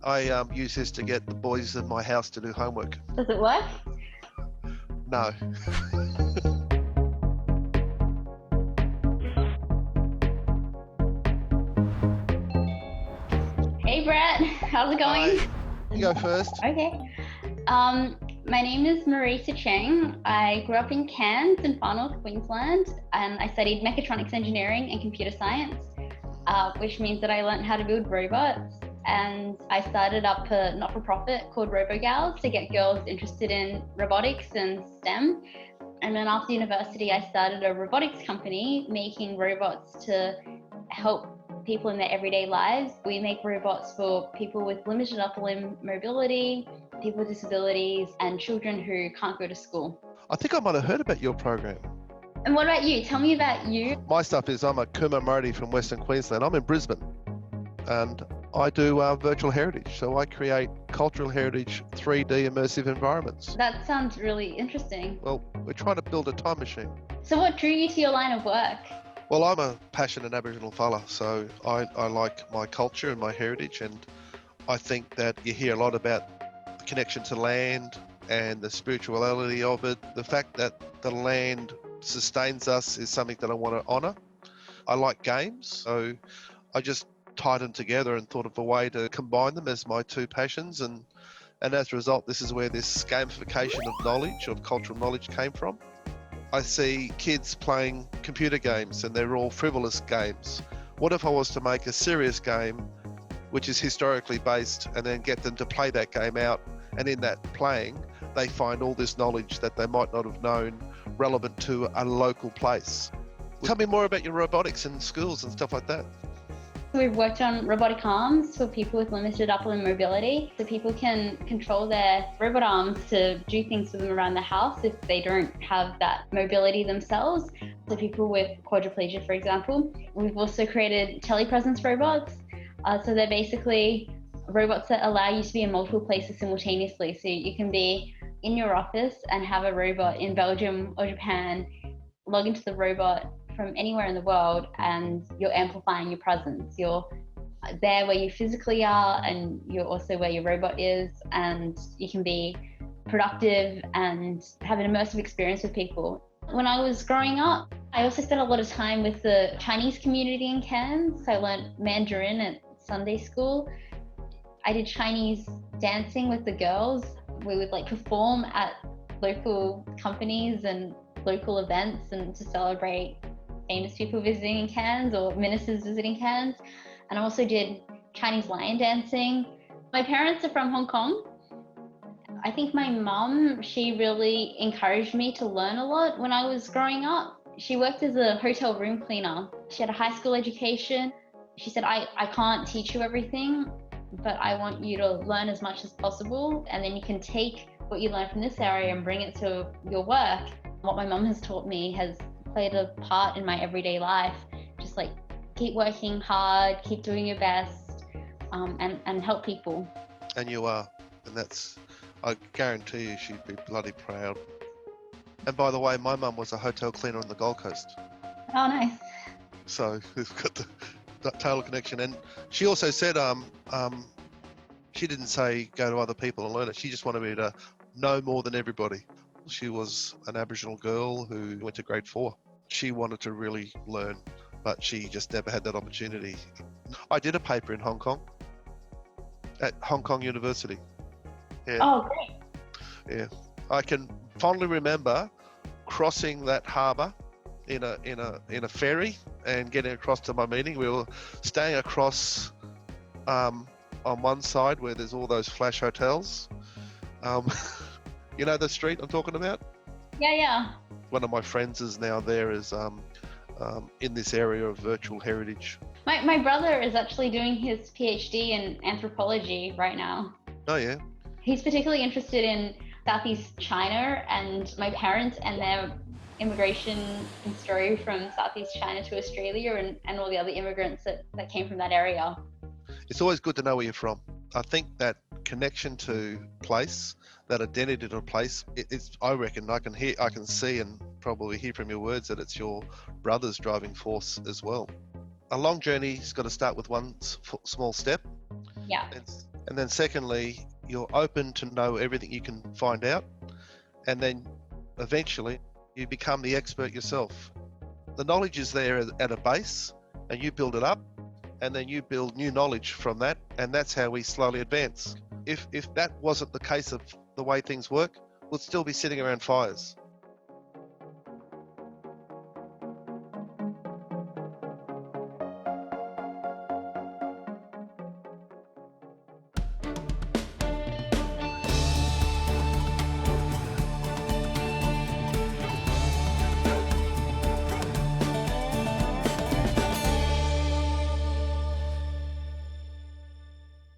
I use this to get the boys in my house to do homework. Does it work? No. Hey Brett, how's it going? Hi. You go first. Okay. My name is Marita Cheng. I grew up in Cairns in Far North Queensland, and I studied mechatronics engineering and computer science, which means that I learned how to build robots. And I started up a not-for-profit called Robogals to get girls interested in robotics and STEM. And then after university, I started a robotics company making robots to help people in their everyday lives. We make robots for people with limited upper limb mobility, people with disabilities, and children who can't go to school. I think I might have heard about your program. And what about you? Tell me about you. My stuff is I'm a Cooma Māori from Western Queensland. I'm in Brisbane, and I do virtual heritage. So I create cultural heritage 3D immersive environments. That sounds really interesting. Well, we're trying to build a time machine. So what drew you to your line of work? Well, I'm a passionate Aboriginal fella, so I like my culture and my heritage, and I think that you hear a lot about the connection to land and the spirituality of it. The fact that the land sustains us is something that I want to honour. I like games, so I just tied them together and thought of a way to combine them as my two passions, and as a result, this is where this gamification of knowledge, of cultural knowledge, came from. I see kids playing computer games and they're all frivolous games. What if I was to make a serious game which is historically based and then get them to play that game out, and in that playing they find all this knowledge that they might not have known relevant to a local place. Tell me more about your robotics in schools and stuff like that. We've worked on robotic arms for people with limited upper limb mobility, so people can control their robot arms to do things for them around the house if they don't have that mobility themselves. So people with quadriplegia, for example. We've also created telepresence robots. So they're basically robots that allow you to be in multiple places simultaneously. So you can be in your office and have a robot in Belgium or Japan, log into the robot from anywhere in the world, and you're amplifying your presence. You're there where you physically are, and you're also where your robot is, and you can be productive and have an immersive experience with people. When I was growing up, I also spent a lot of time with the Chinese community in Cairns. I learned Mandarin at Sunday school. I did Chinese dancing with the girls. We would perform at local companies and local events and to celebrate famous people visiting in Cairns or ministers visiting Cairns. And I also did Chinese lion dancing. My parents are from Hong Kong. I think my mum, she really encouraged me to learn a lot when I was growing up. She worked as a hotel room cleaner. She had a high school education. She said, I can't teach you everything, but I want you to learn as much as possible, and then you can take what you learn from this area and bring it to your work. What my mum has taught me has played a part in my everyday life. Just keep working hard, keep doing your best, and help people. And you are, and that's, I guarantee you she'd be bloody proud. And by the way, my mum was a hotel cleaner on the Gold Coast. Oh, nice. So we've got that tail connection. And she also said, she didn't say go to other people and learn it. She just wanted me to know more than everybody. She was an Aboriginal girl who went to grade 4. She wanted to really learn, but she just never had that opportunity. I did a paper in Hong Kong, at Hong Kong University. Yeah. Oh, great. Yeah. I can fondly remember crossing that harbour in a ferry and getting across to my meeting. We were staying across on one side where there's all those flash hotels. You know the street I'm talking about? Yeah. One of my friends is now there as in this area of virtual heritage. My brother is actually doing his PhD in anthropology right now. Oh yeah. He's particularly interested in Southeast China and my parents and their immigration and story from Southeast China to Australia and all the other immigrants that came from that area. It's always good to know where you're from. I think that connection to place, that identity to a place, I reckon I can see and probably hear from your words that it's your brother's driving force as well. A long journey's got to start with one small step. Yeah. And then secondly, you're open to know everything you can find out. And then eventually you become the expert yourself. The knowledge is there at a base, and you build it up, and then you build new knowledge from that, and that's how we slowly advance. If that wasn't the case of the way things work, we'd still be sitting around fires.